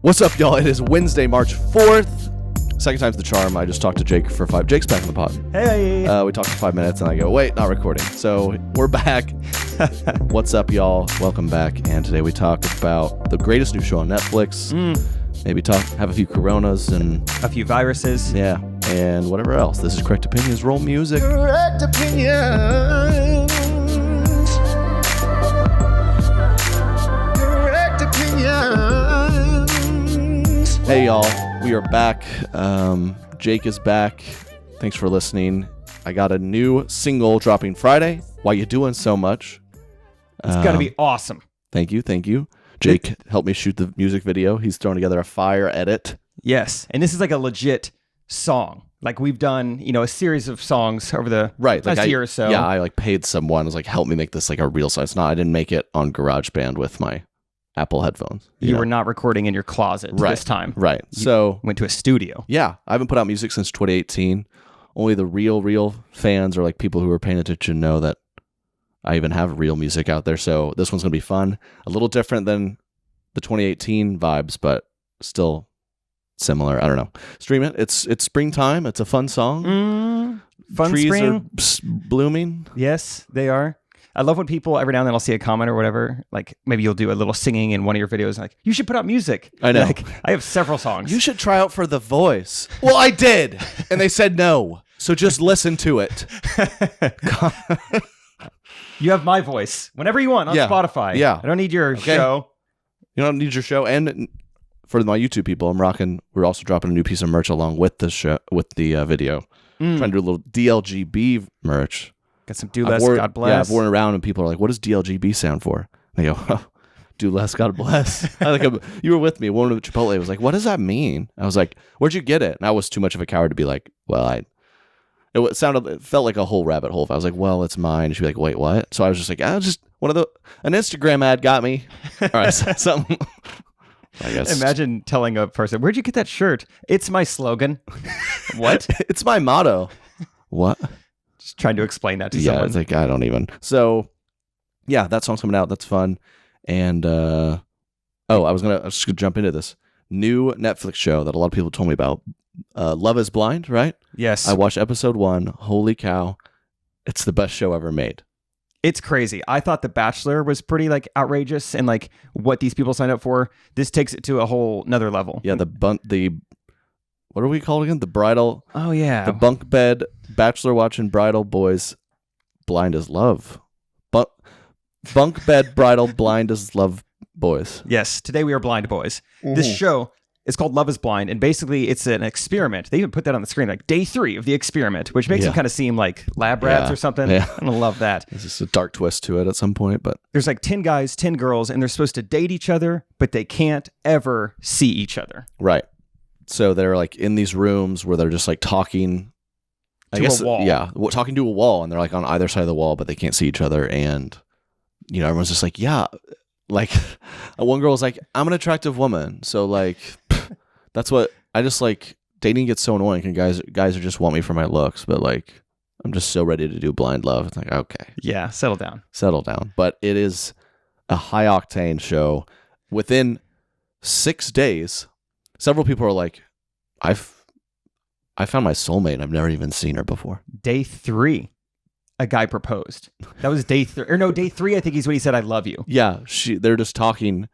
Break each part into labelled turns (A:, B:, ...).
A: What's up, y'all? It is Wednesday, March 4th. Second time's the charm. I just talked to Jake for 5. Jake's back in the pod.
B: Hey.
A: We talked for 5 minutes, and I go, wait, not recording. So we're back. What's up, y'all? Welcome back. And today we talk about the greatest new show on Netflix. Maybe have a few coronas and
B: a few viruses.
A: Yeah, and whatever else. This is Correct Opinions. Roll music.
C: Correct Opinions. Correct Opinions.
A: Hey, y'all. We are back. Jake is back. Thanks for listening. I got a new single dropping Friday. Why you doing so much?
B: It's going to be awesome.
A: Thank you. Jake helped me shoot the music video. He's thrown together a fire edit.
B: Yes. And this is like a legit song. Like we've done, a series of songs over the last year or so.
A: Yeah, I paid someone. Was like, help me make this like a real song. It's not. I didn't make it on GarageBand with my Apple headphones.
B: You were not recording in your closet this time.
A: Right.
B: You went to a studio.
A: Yeah. I haven't put out music since 2018. Only the real fans or like people who are paying attention know that I even have real music out there. So this one's going to be fun. A little different than the 2018 vibes, but still similar. I don't know. Stream it. It's springtime. It's a fun song.
B: Fun
A: Trees
B: spring.
A: are blooming.
B: Yes, they are. I love when people, every now and then I'll see a comment or whatever, like maybe you'll do a little singing in one of your videos, like, you should put out music.
A: I know.
B: Like, I have several songs.
A: You should try out for The Voice. Well, I did. And they said no. So just listen to it.
B: You have my voice whenever you want on Spotify.
A: Yeah.
B: I don't need your show.
A: You don't need your show. And for my YouTube people, we're also dropping a new piece of merch along with the show, with the video. Trying to do a little DLGB merch.
B: Got some Do Less, God Bless.
A: Yeah, I've worn around and people are like, what does DLGB stand for? And they go, oh, Do Less, God Bless. You were with me. One of Chipotle was like, what does that mean? I was like, where'd you get it? And I was too much of a coward to be like, well, it felt like a whole rabbit hole. If I was like, well, it's mine. She'd be like, wait, what? So I was just like, an Instagram ad got me. All right, something. I guess.
B: Imagine telling a person, where'd you get that shirt? It's my slogan. What?
A: It's my motto. What?
B: Just trying to explain that to someone.
A: Yeah, it's like, I don't even. So, yeah, that song's coming out. That's fun. And, I was just gonna jump into this new Netflix show that a lot of people told me about. Love is Blind, right?
B: Yes.
A: I watched episode 1. Holy cow. It's the best show ever made.
B: It's crazy. I thought The Bachelor was pretty outrageous and what these people signed up for. This takes it to a whole nother level.
A: Yeah, what are we called again? The bridal.
B: Oh yeah.
A: The bunk bed bachelor watching bridal boys blind as love. Bunk bed bridal blind as love boys.
B: Yes. Today we are blind boys. This show is called Love is Blind, and basically it's an experiment. They even put that on the screen, like day 3 of the experiment, which makes them kind of seem like lab rats or something. Yeah. I love that.
A: There's just a dark twist to it at some point, but
B: there's 10 guys, 10 girls, and they're supposed to date each other, but they can't ever see each other.
A: Right. So they're in these rooms where they're just talking
B: to a wall.
A: Yeah, talking to a wall, and they're on either side of the wall, but they can't see each other. And everyone's just one girl's like, I'm an attractive woman, so that's what I just dating gets so annoying, and guys are just want me for my looks, but I'm just so ready to do blind love. It's okay,
B: yeah, settle down.
A: But it is a high octane show. Within 6 days, several people are like, I found my soulmate. I've never even seen her before.
B: Day 3, a guy proposed. That was day 3. Or no, day 3, I think he's when he said, I love you.
A: Yeah, they're just talking.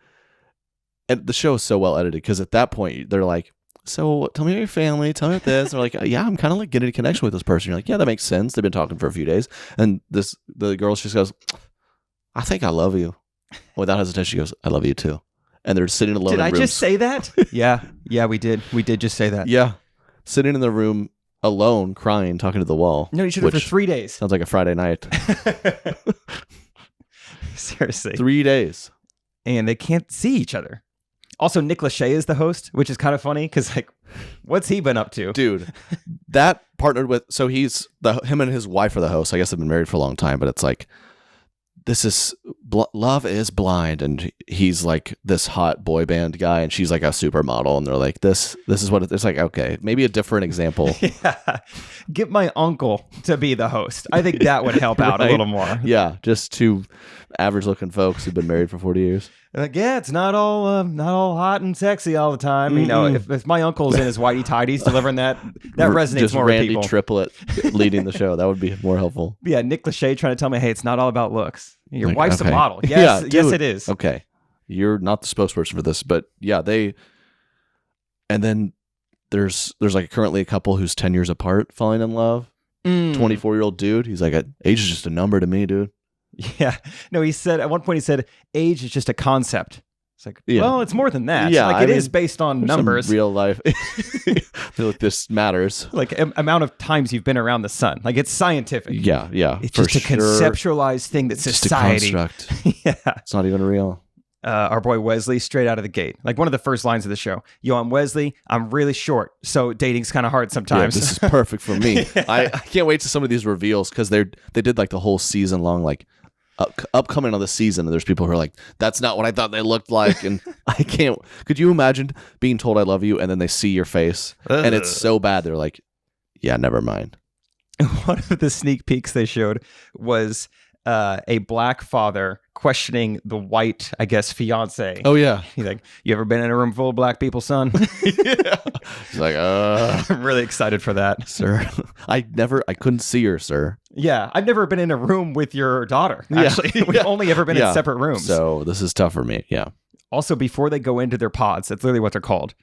A: And the show is so well edited because at that point, they're like, so tell me about your family. Tell me about this. And they're like, yeah, I'm kind of getting a connection with this person. You're like, yeah, that makes sense. They've been talking for a few days. And the girl just goes, I think I love you. Without hesitation, she goes, I love you too. And they're sitting alone in rooms.
B: Did I just say that? Yeah, we did. We did just say that.
A: Yeah. Sitting in the room alone, crying, talking to the wall.
B: No, you should have for 3 days.
A: Sounds like a Friday night.
B: Seriously.
A: 3 days.
B: And they can't see each other. Also, Nick Lachey is the host, which is kind of funny because, what's he been up to?
A: Dude, that partnered with, so him and his wife are the hosts. I guess they've been married for a long time, but it's this is Love is Blind, and he's this hot boy band guy, and she's a supermodel, and they're like, this is what it's okay, maybe a different example.
B: Yeah, get my uncle to be the host. I think that would help out a little more.
A: Yeah, just two average looking folks who've been married for 40 years.
B: Like, yeah, it's not all hot and sexy all the time. You know, if my uncle's in his whitey tidies delivering that resonates
A: just
B: more
A: Randy
B: with people.
A: Triplett leading the show. That would be more helpful.
B: Yeah, Nick Lachey trying to tell me, hey, it's not all about looks. Your
A: Like,
B: wife's
A: okay.
B: a model.
A: Yeah,
B: Yes,
A: dude.
B: yes, it is.
A: Okay, you're not the spokesperson for this, but yeah, and then there's like currently a couple who's 10 years apart falling in love. 24-year-old dude. He's like, age is just a number to me, dude.
B: Yeah. No, he said at one point, he said, age is just a concept. It's like,
A: Yeah.
B: well, it's more than that.
A: Yeah,
B: like
A: I
B: it
A: mean,
B: is based on
A: There's some
B: numbers.
A: real life. Like, this matters.
B: Like amount of times you've been around the sun. Like it's scientific.
A: Yeah.
B: It's
A: for
B: just a
A: sure.
B: conceptualized thing that
A: Just
B: society.
A: a construct.
B: Yeah.
A: It's not even real.
B: Our boy Wesley, straight out of the gate. Like one of the first lines of the show. Yo, I'm Wesley. I'm really short, so dating's kind of hard
A: Yeah,
B: sometimes.
A: this is perfect for me. I can't wait to some of these reveals because they did like the whole season long like upcoming on the season, and there's people who are like, that's not what I thought they looked like, and I can't. Could you imagine being told I love you and then they see your face and it's so bad they're like, yeah, never mind.
B: One of the sneak peeks they showed was a black father questioning the white, I guess, fiance.
A: Oh yeah.
B: He's like, you ever been in a room full of black people, son?
A: Yeah. He's like,
B: I'm really excited for that.
A: sir, I couldn't see her, sir.
B: Yeah, I've never been in a room with your daughter,
A: Yeah.
B: actually. We've only ever been in separate rooms.
A: So this is tough for me. Yeah.
B: Also, before they go into their pods, that's literally what they're called.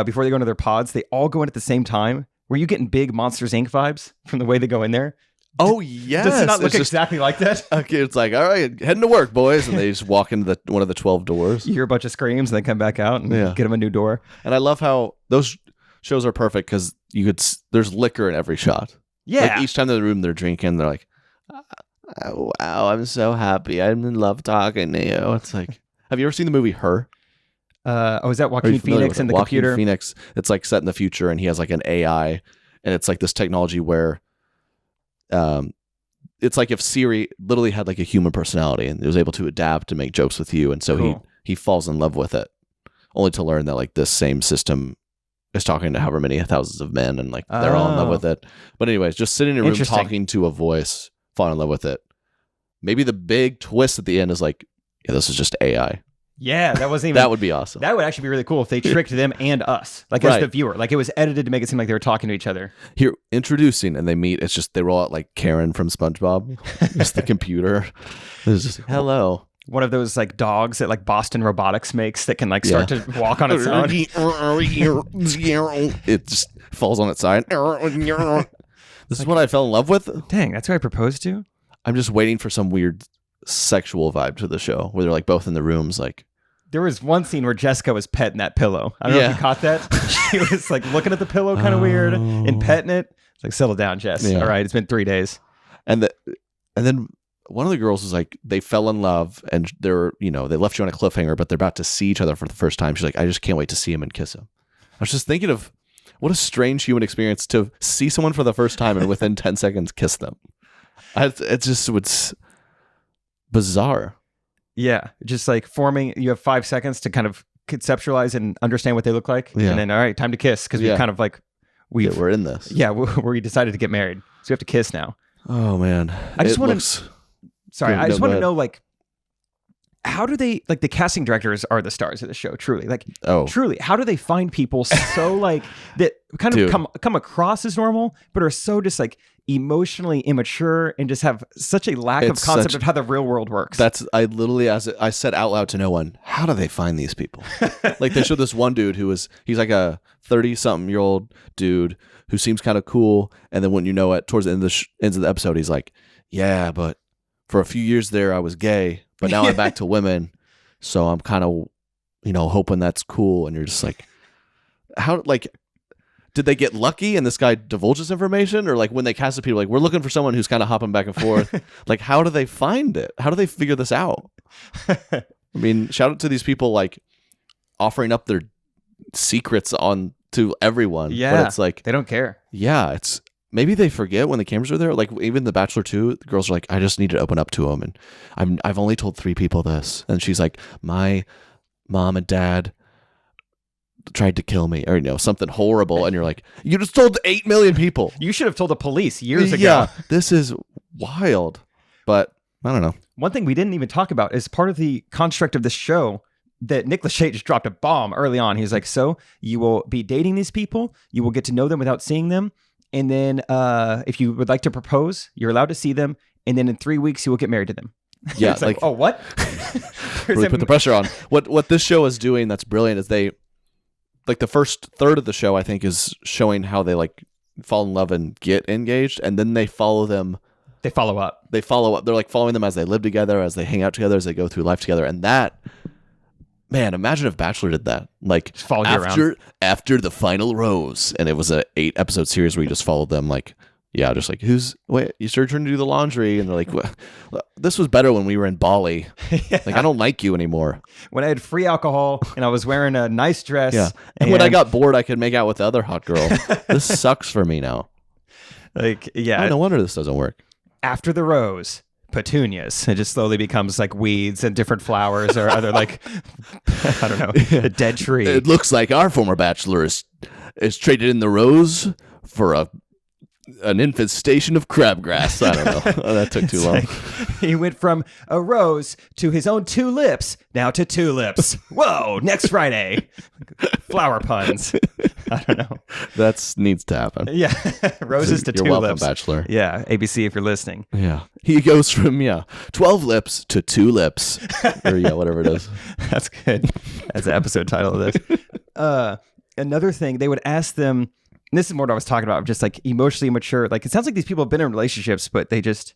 B: Before they go into their pods, they all go in at the same time. Were you getting big Monsters, Inc. vibes from the way they go in there?
A: Oh yes.
B: Does it not look
A: It's just-
B: exactly like that?
A: Okay, it's like, all right, heading to work, boys, and they just walk into one of the 12 doors.
B: You hear a bunch of screams and they come back out and get them a new door.
A: And I love how those shows are perfect because there's liquor in every shot.
B: Yeah.
A: Like each time they're in the room, they're drinking. They're like, oh, wow, I'm so happy. I'm in love talking to you. It's like, have you ever seen the movie Her?
B: Is that
A: Are you
B: Joaquin
A: familiar
B: Phoenix
A: with
B: and
A: it?
B: the
A: Joaquin
B: computer?
A: Phoenix. It's like set in the future, and he has like an AI, and it's like this technology where, it's like if Siri literally had like a human personality and it was able to adapt to make jokes with you, and so
B: Cool.
A: he falls in love with it, only to learn that like this same system is talking to however many thousands of men, and like they're all in love
B: Oh.
A: with it. But anyways, just sitting in a room
B: Interesting.
A: talking to a voice, falling in love with it. Maybe the big twist at the end is like, yeah, this is just AI.
B: Yeah, that wasn't even.
A: That would be awesome.
B: That would actually be really cool if they tricked them and us, like as
A: Right.
B: the viewer. Like it was edited to make it seem like they were talking to each other.
A: Here, introducing, and they meet. It's just they roll out like Karen from SpongeBob. It's the computer. It's just hello.
B: One of those like dogs that like Boston Robotics makes that can like start
A: Yeah.
B: to walk on its own.
A: It just falls on its side. This is what I fell in love with.
B: Dang, that's who I proposed to.
A: I'm just waiting for some weird sexual vibe to the show where they're like both in the rooms, like.
B: There was one scene where Jessica was petting that pillow. I don't know if
A: Yeah.
B: you caught that. She was like looking at the pillow kind of weird and petting it. It's like, settle down, Jess.
A: Yeah.
B: All right, it's been 3 days.
A: And then one of the girls was like, they fell in love and they left you on a cliffhanger, but they're about to see each other for the first time. She's like, I just can't wait to see him and kiss him. I was just thinking of what a strange human experience to see someone for the first time and within 10 seconds kiss them. It's bizarre.
B: Yeah, just like forming. You have 5 seconds to kind of conceptualize and understand what they look like,
A: Yeah.
B: and then all right, time to kiss because we
A: Yeah.
B: kind of like
A: We're in this.
B: we decided to get married, so we have to kiss now.
A: Oh man.
B: I just
A: It
B: wanna-
A: looks-
B: Sorry,
A: Go-
B: I just
A: go
B: want to
A: ahead.
B: know like how do they like the casting directors are the stars of the show? Truly, like
A: Oh.
B: truly, how do they find people so like that kind of
A: Dude.
B: come across as normal, but are so just like emotionally immature and just have such a lack of
A: It's
B: concept
A: such-
B: of how the real world works?
A: I literally, I said out loud to no one, how do they find these people? Like they showed this one dude he's like a 30-something-year-old dude who seems kind of cool. And then when you know it, towards the end of the episode, he's like, yeah, but for a few years there, I was gay, but now I'm back to women. So I'm kind of, hoping that's cool. And you're just like, how, like, did they get lucky and this guy divulges information? Or like when they cast the people, like, we're looking for someone who's kind of hopping back and forth. Like, how do they find it? How do they figure this out? I mean, shout out to these people, like, offering up their secrets to everyone.
B: Yeah.
A: But it's like,
B: They don't care.
A: yeah, it's maybe they forget when the cameras are there. Like even The Bachelor 2, the girls are like, I just need to open up to him, and I've only told 3 people this, and she's like, my mom and dad tried to kill me, or something horrible, and you're like, you just told 8 million people.
B: You should have told the police years ago.
A: Yeah, this is wild, but I don't know.
B: One thing we didn't even talk about is part of the construct of this show. that Nick Lachey just dropped a bomb early on. He was like, so you will be dating these people. You will get to know them without seeing them. And then if you would like to propose, you're allowed to see them. And then in 3 weeks, you will get married to them.
A: Yeah.
B: It's like, oh, what?
A: Really put the pressure on. What this show is doing that's brilliant is they, like the first third of the show, I think, is showing how they like fall in love and get engaged. And then they follow them.
B: They follow up.
A: They're like following them as they live together, as they hang out together, as they go through life together. And that, man, imagine if Bachelor did that. Like
B: follow you around.
A: After the final rose, and it was a 8-episode series where you just followed them. Like, yeah, just like you started trying to do the laundry, and they're like, well, this was better when we were in Bali. Yeah. Like, I don't like you anymore.
B: When I had free alcohol and I was wearing a nice dress.
A: Yeah, and when I got bored, I could make out with the other hot girl. This sucks for me now.
B: Like, yeah,
A: no wonder this doesn't work.
B: After the rose, petunias. It just slowly becomes like weeds and different flowers or other like, I don't know, a dead tree.
A: It looks like our former bachelor is traded in the rose for an infestation of crabgrass. I don't know. That took too long.
B: Like, he went from a rose to his own 2 lips, now to tulips. Whoa, next Friday. Flower puns. I don't know.
A: That needs to happen.
B: Yeah. Roses to
A: You're
B: tulips.
A: welcome, Bachelor.
B: Yeah. ABC, if you're listening.
A: Yeah. He goes from, 12 lips to 2 lips. Or, whatever it is.
B: That's good. That's the episode title of this. Another thing, they would ask them, and this is more what I was talking about, just like emotionally mature. Like, it sounds like these people have been in relationships, but they just,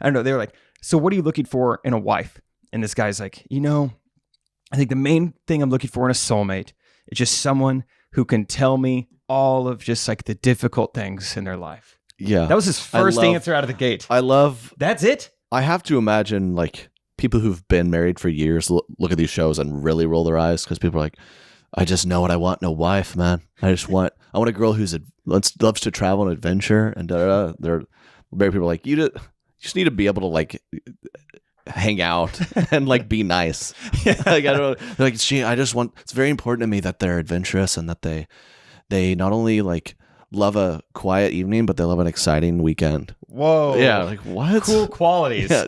B: I don't know. They were like, so what are you looking for in a wife? And this guy's like, I think the main thing I'm looking for in a soulmate is just someone who can tell me all of just like the difficult things in their life.
A: Yeah.
B: That was his first answer out of the gate. That's it?
A: I have to imagine like people who've been married for years look at these shows and really roll their eyes because people are like, I just know what I want in a wife, man. I want a girl who's loves to travel and adventure, and they're married people are like, you just need to be able to like hang out and like be nice. Yeah. Like, I don't know. Like, it's very important to me that they're adventurous and that they not only like love a quiet evening, but they love an exciting weekend.
B: Whoa.
A: Yeah. Like, what?
B: Cool qualities.
A: Yeah.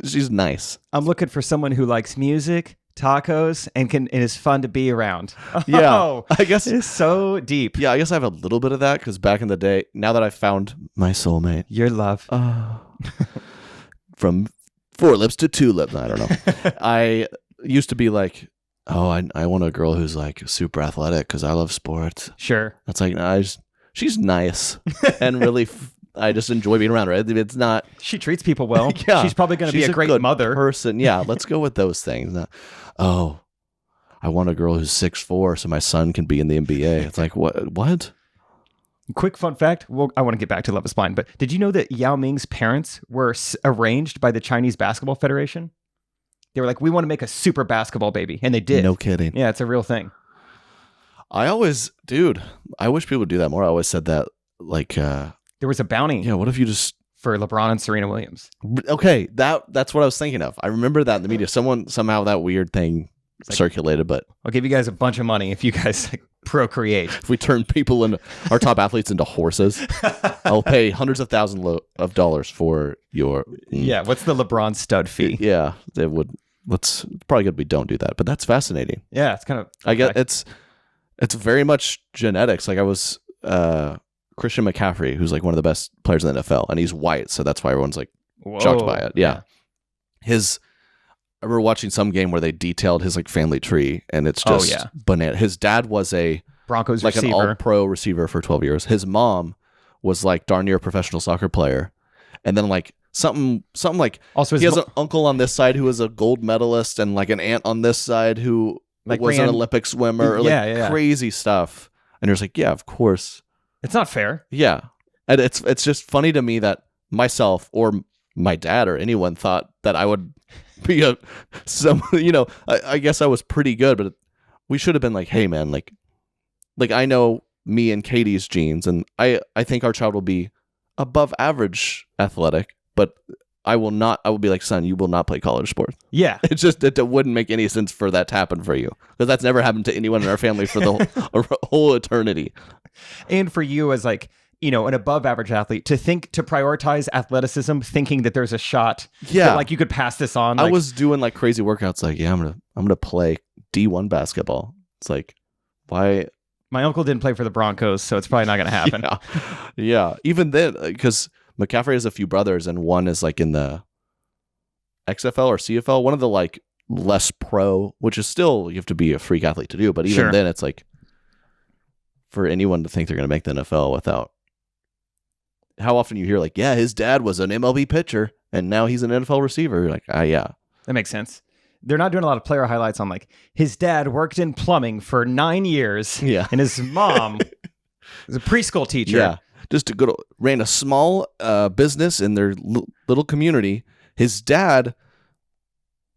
A: She's nice.
B: I'm looking for someone who likes music, tacos, and is fun to be around.
A: Yeah.
B: Oh,
A: I guess
B: it's so deep.
A: Yeah. I guess I have a little bit of that because back in the day, now that I found my soulmate,
B: your love,
A: from 4 lips to 2 lips. I don't know. I used to be like, oh, I want a girl who's like super athletic because I love sports.
B: Sure.
A: That's like, she's nice and really, I just enjoy being around her. It's not.
B: She treats people well.
A: Yeah.
B: She's probably going to be a great mother.
A: Person. Yeah. Let's go with those things. Oh, I want a girl who's 6'4" so my son can be in the NBA. It's like, what?
B: Quick fun fact. Well, I want to get back to Love is Blind, but did you know that Yao Ming's parents were arranged by the Chinese Basketball Federation? They were like, we want to make a super basketball baby. And they did.
A: No kidding.
B: Yeah, it's a real thing.
A: I wish people would do that more. I always said that, like,
B: there was a bounty.
A: Yeah, what if you just
B: for LeBron and Serena Williams?
A: Okay, that's what I was thinking of. I remember that in the media. Somehow that weird thing circulated, but
B: I'll give you guys a bunch of money if you guys procreate.
A: If we turn people into our top athletes into horses, I'll pay hundreds of thousands of dollars for your.
B: Yeah, what's the LeBron stud fee?
A: Yeah, it would. It's probably good we don't do that, but that's fascinating.
B: Yeah, it's kind of.
A: I guess it's very much genetics. Like I was Christian McCaffrey, who's like one of the best players in the NFL, and he's white, so that's why everyone's like shocked by it. Yeah. I remember watching some game where they detailed his like family tree, and it's just banana. His dad was a
B: Broncos
A: like
B: receiver.
A: an all-pro receiver for 12 years. His mom was like darn near a professional soccer player, and then like something like
B: also
A: he has an uncle on this side who was a gold medalist, and like an aunt on this side who like was an Olympic swimmer, or crazy stuff. And you're like, yeah, of course,
B: it's not fair.
A: Yeah, and it's just funny to me that myself or my dad or anyone thought that I would be I guess I was pretty good, but we should have been like, hey man, like I know me and Katie's genes, and I think our child will be above average athletic, but I will be like, son, you will not play college sports.
B: Yeah.
A: It's just that it wouldn't make any sense for that to happen for you, because that's never happened to anyone in our family for the whole eternity.
B: And for you as like, an above average athlete to prioritize athleticism, thinking that there's a shot.
A: Yeah.
B: That, like, you could pass this on.
A: I
B: Like,
A: was doing like crazy workouts. Like, yeah, I'm gonna play D1 basketball. It's like, why?
B: my uncle didn't play for the Broncos, so it's probably not going to happen.
A: Yeah. Even then, because McCaffrey has a few brothers, and one is like in the XFL or CFL, one of the like less pro, which is still, you have to be a freak athlete to do. But even then, it's like, for anyone to think they're going to make the NFL without, how often you hear like, yeah, his dad was an MLB pitcher and now he's an NFL receiver. You're like, yeah.
B: That makes sense. They're not doing a lot of player highlights on like, his dad worked in plumbing for 9 years.
A: Yeah.
B: And his mom was a preschool teacher.
A: Yeah. Just ran a small business in their little community. His dad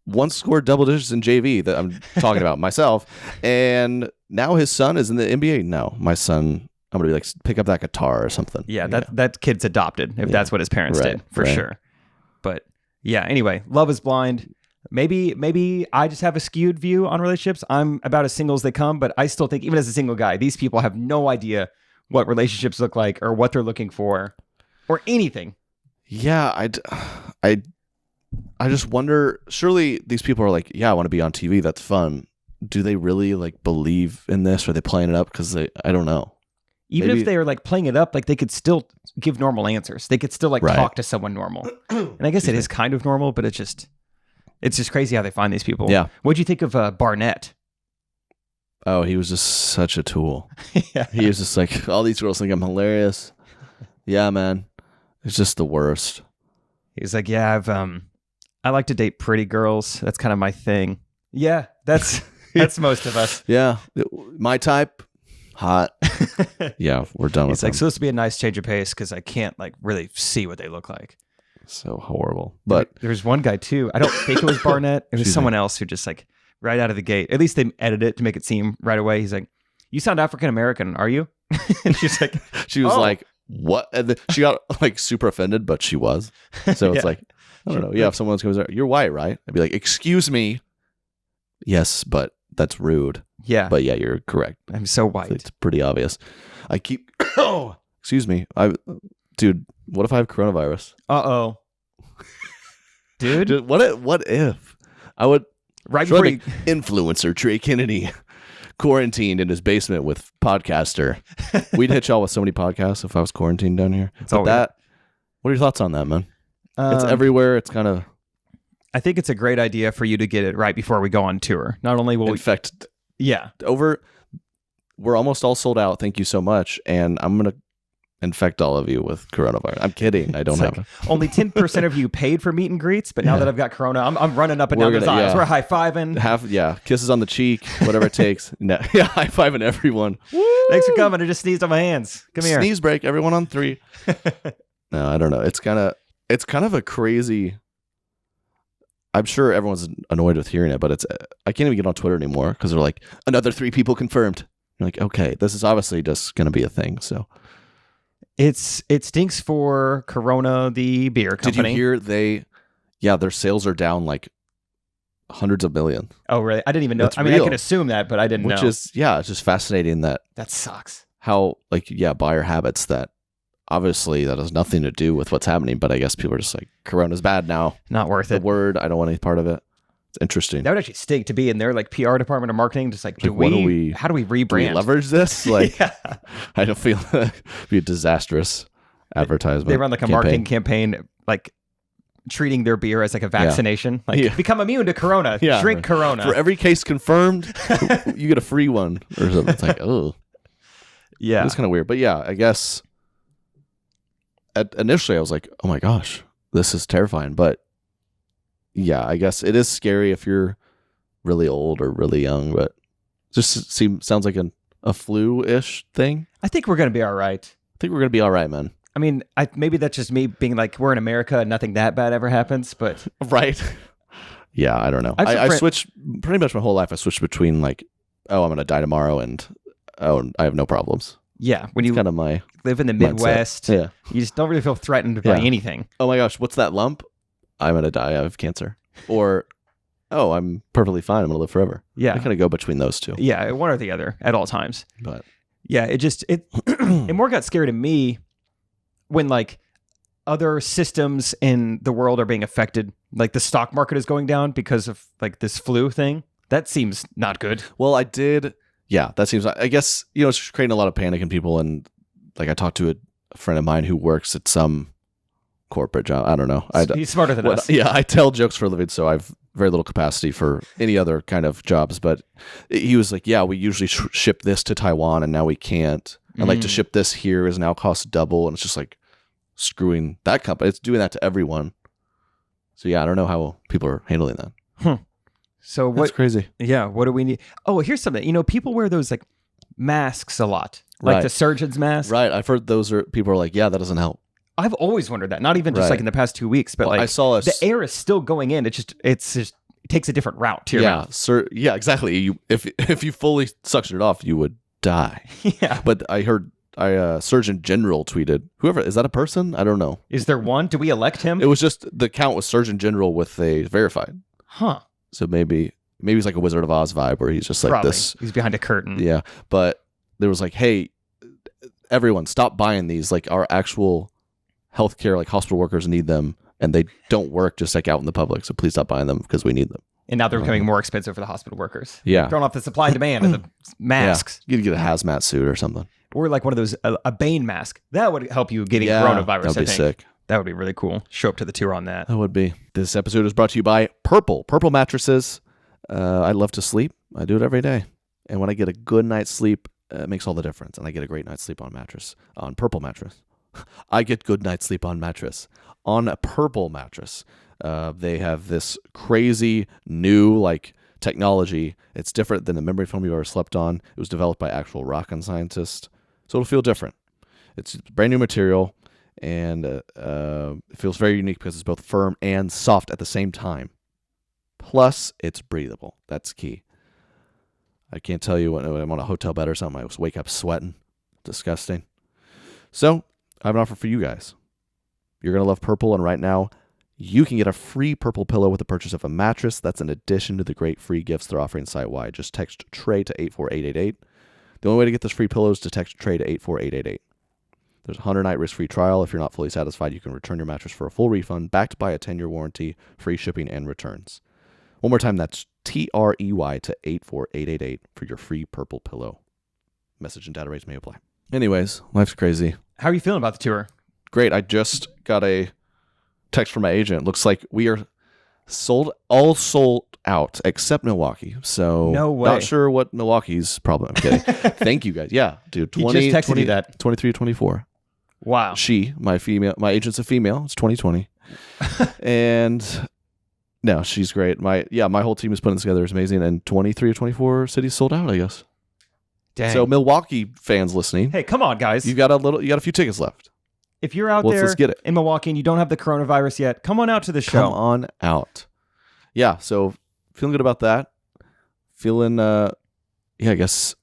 A: once scored double digits in JV, that I'm talking about myself. And now his son is in the NBA. No, my son, I'm going to be like, pick up that guitar or something.
B: Yeah, that kid's adopted, if that's what his parents did, for sure. But yeah, anyway, Love is Blind. Maybe I just have a skewed view on relationships. I'm about as single as they come, but I still think, even as a single guy, these people have no idea what relationships look like or what they're looking for or anything.
A: Yeah, I just wonder, surely these people are like, yeah, I want to be on TV. That's fun. Do they really like believe in this? Or are they playing it up? Because I don't know.
B: Even if they are like playing it up, like they could still give normal answers. They could still like talk to someone normal. And I guess it is kind of normal, but it's just crazy how they find these people.
A: Yeah.
B: What'd you think of Barnett?
A: Oh, he was just such a tool.
B: Yeah.
A: He was just like, all these girls think I'm hilarious. Yeah, man. It's just the worst.
B: He's like, yeah, I like to date pretty girls. That's kind of my thing. Yeah, that's most of us.
A: Yeah. My type, hot. Yeah, we're done with
B: It's like supposed to be a nice change of pace because I can't like really see what they look like.
A: So horrible. But
B: there's one guy too. I don't think it was Barnett. It was someone else who just like right out of the gate. At least they edited it to make it seem right away. He's like, "You sound African American, are you?" And she's like,
A: she was like, "What?" And then she got like super offended, but she was. So it's like, I don't know. Yeah, if someone else comes out, "You're white, right?" I'd be like, "Excuse me." Yes, but that's rude.
B: Yeah.
A: But yeah, you're correct.
B: I'm so white.
A: It's pretty obvious. I keep. Oh, excuse me. Dude, what if I have coronavirus?
B: Uh-oh. Dude,
A: what if I would
B: right before you...
A: influencer Trey Kennedy quarantined in his basement with podcaster. We'd hit y'all with so many podcasts if I was quarantined down here. What are your thoughts on that, man? It's everywhere. It's kind of.
B: I think it's a great idea for you to get it right before we go on tour. Not only will
A: infect.
B: Yeah.
A: We're almost all sold out. Thank you so much. And I'm going to infect all of you with coronavirus. I'm kidding. I don't have it.
B: Only 10% of you paid for meet and greets, but now that I've got corona, I'm running up and down those aisles. We're high-fiving.
A: Kisses on the cheek, whatever it takes. High-fiving everyone.
B: Woo! Thanks for coming. I just sneezed on my hands. Come here.
A: Sneeze break, everyone on 3. No, I don't know. It's kind of a crazy... I'm sure everyone's annoyed with hearing it, but I can't even get on Twitter anymore because they're like, another 3 people confirmed. You're like, okay, this is obviously just going to be a thing. So
B: it stinks for Corona, the beer company.
A: Did you hear their sales are down like hundreds of millions.
B: Oh, really? I didn't even know.
A: That's
B: I mean,
A: real.
B: I can assume that, but I didn't know.
A: Which is, it's just fascinating that
B: sucks.
A: How, buyer habits that obviously that has nothing to do with what's happening, but I guess people are just like, Corona's bad now.
B: Not worth it.
A: The word, I don't want any part of it. It's interesting.
B: That would actually stink to be in their like PR department or marketing. Just like, how do we rebrand?
A: Do we leverage this? Like, I don't feel it'd be a disastrous advertisement.
B: They run like a marketing campaign, like treating their beer as like a vaccination. Like, become immune to Corona. Drink Corona.
A: For every case confirmed, you get a free one or something. It's like, oh,
B: yeah,
A: it's kind of weird. But yeah, I guess initially I was like, oh my gosh, this is terrifying. But yeah, I guess it is scary if you're really old or really young, but it just sounds like a flu-ish thing.
B: I think we're going to be all right.
A: I think we're going to be all right, man.
B: I mean, maybe that's just me being like, we're in America and nothing that bad ever happens, but...
A: Right. Yeah, I don't know. I switched, pretty much my whole life, I switched between like, oh, I'm going to die tomorrow and, oh, I have no problems.
B: Yeah, when you
A: kind of my
B: live in the Midwest,
A: you
B: just don't really feel threatened by anything.
A: Oh my gosh, what's that lump? I'm going to die. I have cancer. Or, oh, I'm perfectly fine. I'm going to live forever.
B: Yeah.
A: I kind of go between those two.
B: Yeah, one or the other at all times.
A: But
B: yeah, it more got scary to me when like other systems in the world are being affected, like the stock market is going down because of like this flu thing. That seems not good.
A: Well, I did. Yeah, that seems. I guess it's creating a lot of panic in people, and like I talked to a friend of mine who works at some corporate job. I don't know.
B: He's smarter than us.
A: Yeah, I tell jokes for a living, so I've very little capacity for any other kind of jobs. But he was like, "Yeah, we usually ship this to Taiwan, and now we can't. And like to ship this here is now cost double, and it's just like screwing that company. It's doing that to everyone. So yeah, I don't know how people are handling that.
B: So
A: That's crazy.
B: Yeah, what do we need? Oh, here's something. People wear those like masks a lot, like
A: Right.
B: the surgeon's mask.
A: Right. I've heard people are like, yeah, that doesn't help.
B: I've always wondered that. Not even just
A: Right.
B: like in the past 2 weeks, but
A: Well,
B: like
A: I saw
B: the air is still going in. It's just it takes a different route to your mouth.
A: Yeah, exactly. If you fully suctioned it off, you would die.
B: Yeah.
A: But I heard Surgeon General tweeted, whoever, is that a person? I don't know.
B: Is there one? Do we elect him?
A: It was just the count was Surgeon General with a verified.
B: Huh.
A: So maybe it's like a Wizard of Oz vibe where he's just like
B: Probably.
A: this.
B: He's behind a curtain.
A: Yeah. But there was like, hey, everyone stop buying these. Like our actual healthcare, like hospital workers need them and they don't work just like out in the public. So please stop buying them because we need them.
B: And now they're becoming more expensive for the hospital workers.
A: Yeah.
B: Throwing off the supply and demand of the masks.
A: Yeah. You could get a hazmat suit or something.
B: Or like one of those, a Bane mask. That would help you getting coronavirus,
A: That would
B: I
A: be
B: think.
A: sick.
B: That would be really cool. Show up to the tour on that.
A: That would be. This episode is brought to you by Purple. Purple mattresses. I love to sleep. I do it every day. And when I get a good night's sleep, it makes all the difference. And I get a great night's sleep on Purple mattress. I get good night's sleep on mattress. On a Purple mattress. They have this crazy new like technology. It's different than the memory foam you've ever slept on. It was developed by actual rocket scientists. So it'll feel different. It's brand new material. And it feels very unique because it's both firm and soft at the same time. Plus, it's breathable. That's key. I can't tell you when I'm on a hotel bed or something, I just wake up sweating. Disgusting. So, I have an offer for you guys. You're going to love Purple, and right now, you can get a free Purple pillow with the purchase of a mattress. That's in addition to the great free gifts they're offering site-wide. Just text Trey to 84888. The only way to get this free pillow is to text Trey to 84888. There's a 100-night risk-free trial. If you're not fully satisfied, you can return your mattress for a full refund, backed by a 10-year warranty, free shipping, and returns. One more time, that's TREY to 84888 for your free Purple pillow. Message and data rates may apply. Anyways, life's crazy.
B: How are you feeling about the tour?
A: Great. I just got a text from my agent. Looks like we are all sold out except Milwaukee. So
B: No way.
A: Not sure what Milwaukee's problem. I'm kidding. Thank you guys. Yeah, dude.
B: He just texted you that.
A: 23 to 24.
B: Wow.
A: My agent's a female. It's 2020. And no, she's great. My whole team is putting this together. It's amazing. And 23 or 24 cities sold out, I guess.
B: Dang.
A: So Milwaukee fans listening,
B: Hey, come on, guys.
A: you got a few tickets left.
B: If you're out
A: Let's get it.
B: in Milwaukee and you don't have the coronavirus yet, come on out to the show.
A: Come on out. Yeah, so feeling good about that. Feeling I guess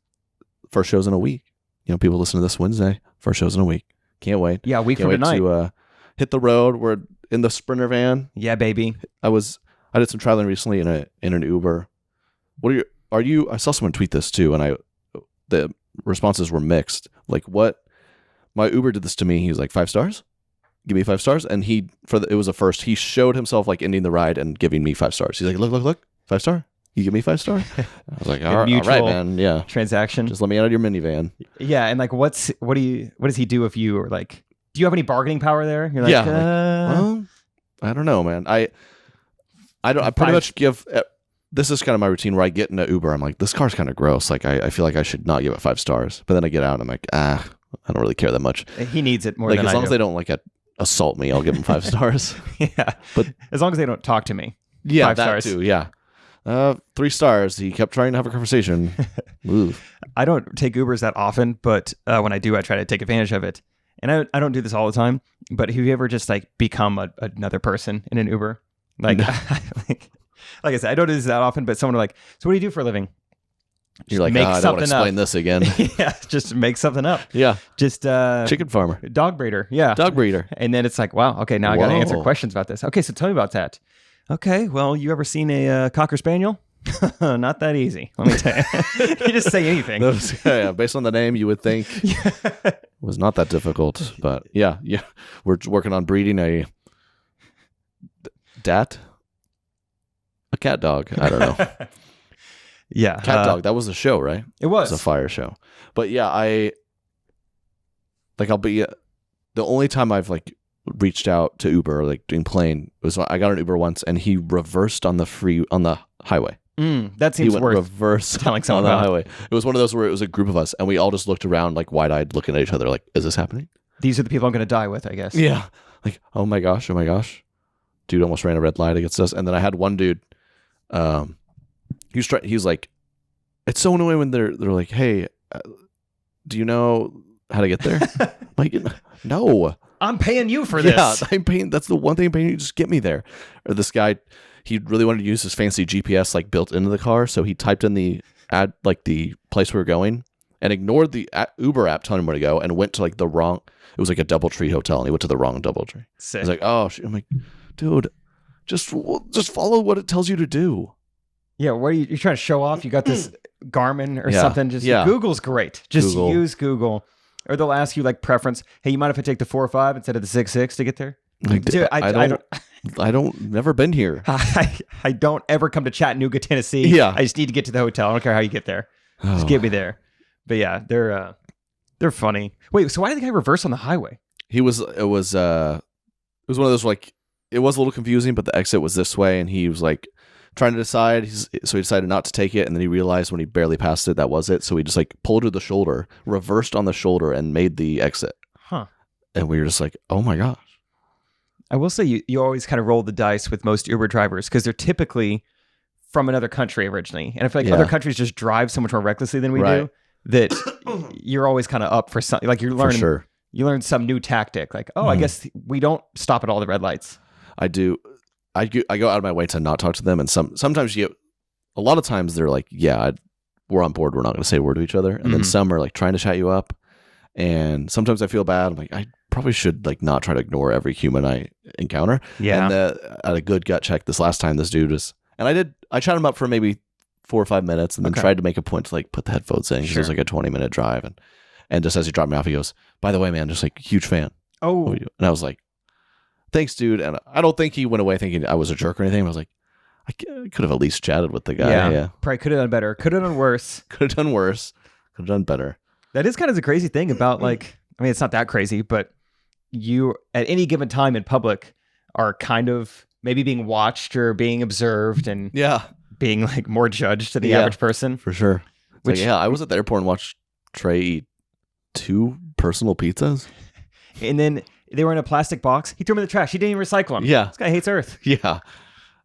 A: first shows in a week. People listen to this Wednesday. First shows in a week. Can't wait.
B: Yeah, a week
A: Can't
B: from
A: wait
B: tonight.
A: to hit the road. We're in the Sprinter van.
B: Yeah, baby.
A: I did some traveling recently in an Uber. I saw someone tweet this too, and the responses were mixed. Like, what? My Uber did this to me. He was like, 5 stars? Give me 5 stars. And it was a first. He showed himself like ending the ride and giving me 5 stars. He's like, look, 5 star. You give me 5 star? I was like, all right, man. Yeah.
B: Transaction.
A: Just let me out of your minivan.
B: Yeah, and like, what does he do if you are like? Do you have any bargaining power there? You're like,
A: Well, I don't know, man. I pretty much give. This is kind of my routine where I get in an Uber. I'm like, this car's kind of gross. Like, I feel like I should not give it 5 stars. But then I get out and I'm like, I don't really care that much.
B: He needs it more
A: Like,
B: than
A: as
B: I
A: long
B: do.
A: as they don't like assault me, I'll give them 5 stars.
B: Yeah,
A: But
B: as long as they don't talk to me.
A: yeah,
B: 5
A: that
B: stars.
A: too. Yeah. 3 stars. He kept trying to have a conversation. Ooh.
B: I don't take Ubers that often, but when I do, I try to take advantage of it. And I don't do this all the time, but have you ever just like become another person in an Uber? Like,
A: No.
B: like I said, I don't do this that often, but someone are like, so what do you do for a living?
A: You're like,
B: make
A: I don't want to
B: something
A: explain
B: up.
A: this again.
B: Yeah, just make something up.
A: Yeah.
B: Just
A: Chicken farmer.
B: dog breeder. Yeah.
A: Dog breeder.
B: And then it's like, wow, okay, now I got to answer
A: Whoa.
B: questions about this. Okay, so tell me about that. Okay, well, you ever seen a Cocker Spaniel? Not that easy. Let me tell you. You just say anything.
A: Yeah, based on the name, you would think it was not that difficult. But yeah, we're working on breeding a cat dog. I don't know.
B: Yeah,
A: Cat dog. That was a show, right?
B: It was.
A: It was a fire show. But yeah, I'll be the only time I've like reached out to Uber, like doing plane, was I got an Uber once and he reversed on the highway.
B: That
A: He
B: seems
A: went
B: worth
A: reverse
B: telling
A: on
B: someone
A: the
B: about.
A: highway. It was one of those where it was a group of us and we all just looked around like wide-eyed looking at each other like, is this happening?
B: These are the people I'm going to die with, I guess.
A: Yeah. Like, oh my gosh. Dude almost ran a red light against us. And then I had one dude, he's like, it's so annoying when they're like, hey, do you know how to get there? Like, no.
B: I'm paying you for this.
A: Yeah, I'm paying. That's the one thing I'm paying you. Just get me there. Or this guy, he really wanted to use his fancy GPS like built into the car, so he typed in the place we were going and ignored the Uber app telling him where to go and went to like the wrong. It was like a DoubleTree hotel, and he went to the wrong DoubleTree.
B: Sick.
A: He's like, oh, I'm like, dude, just follow what it tells you to do.
B: Yeah, what are you're trying to show off? You got this Garmin or
A: Yeah,
B: something? Just
A: yeah.
B: Google's great. Just
A: Google.
B: use Google. Or they'll ask you like preference. Hey, you mind if I take the 405 instead of the 66 to get there?
A: Like,
B: Dude,
A: I don't, never been here.
B: I don't ever come to Chattanooga, Tennessee.
A: Yeah.
B: I just need to get to the hotel. I don't care how you get there. Just get me there. But yeah, they're funny. Wait, so why did the guy reverse on the highway?
A: It was one of those like, it was a little confusing, but the exit was this way, and he was like trying to decide. So he decided not to take it, and then he realized when he barely passed it that was it. So he just like pulled to the shoulder, reversed on the shoulder, and made the exit.
B: Huh.
A: And we were just like, oh my gosh.
B: I will say you always kind of roll the dice with most Uber drivers because they're typically from another country originally. And I feel like other countries just drive so much more recklessly than we do that you're always kind of up for something. Like you're learning,
A: For sure.
B: you learn some new tactic. Like, I guess we don't stop at all the red lights.
A: I do. I go out of my way to not talk to them, and sometimes a lot of times they're like, yeah, we're on board. We're not going to say a word to each other. And then some are like trying to chat you up. And sometimes I feel bad. I'm like, I probably should like not try to ignore every human I encounter.
B: Yeah.
A: And at a good gut check this last time, this dude was, and I chatted him up for maybe 4 or 5 minutes and then tried to make a point to like put the headphones in because it was like a 20-minute drive. And just as he dropped me off, he goes, by the way, man, just like huge fan.
B: Oh.
A: And I was like, thanks, dude. And I don't think he went away thinking I was a jerk or anything. I was like, I could have at least chatted with the guy. Yeah.
B: Probably could have done better. Could have done worse.
A: Could have done worse. Could have done better.
B: That is kind of the crazy thing about like, I mean, it's not that crazy, but you at any given time in public are kind of maybe being watched or being observed and being like more judged to the average person.
A: For sure.
B: Which,
A: like, I was at the airport and watched Trey eat 2 personal pizzas.
B: And then they were in a plastic box. He threw them in the trash. He didn't even recycle them.
A: Yeah.
B: This guy hates Earth.
A: Yeah.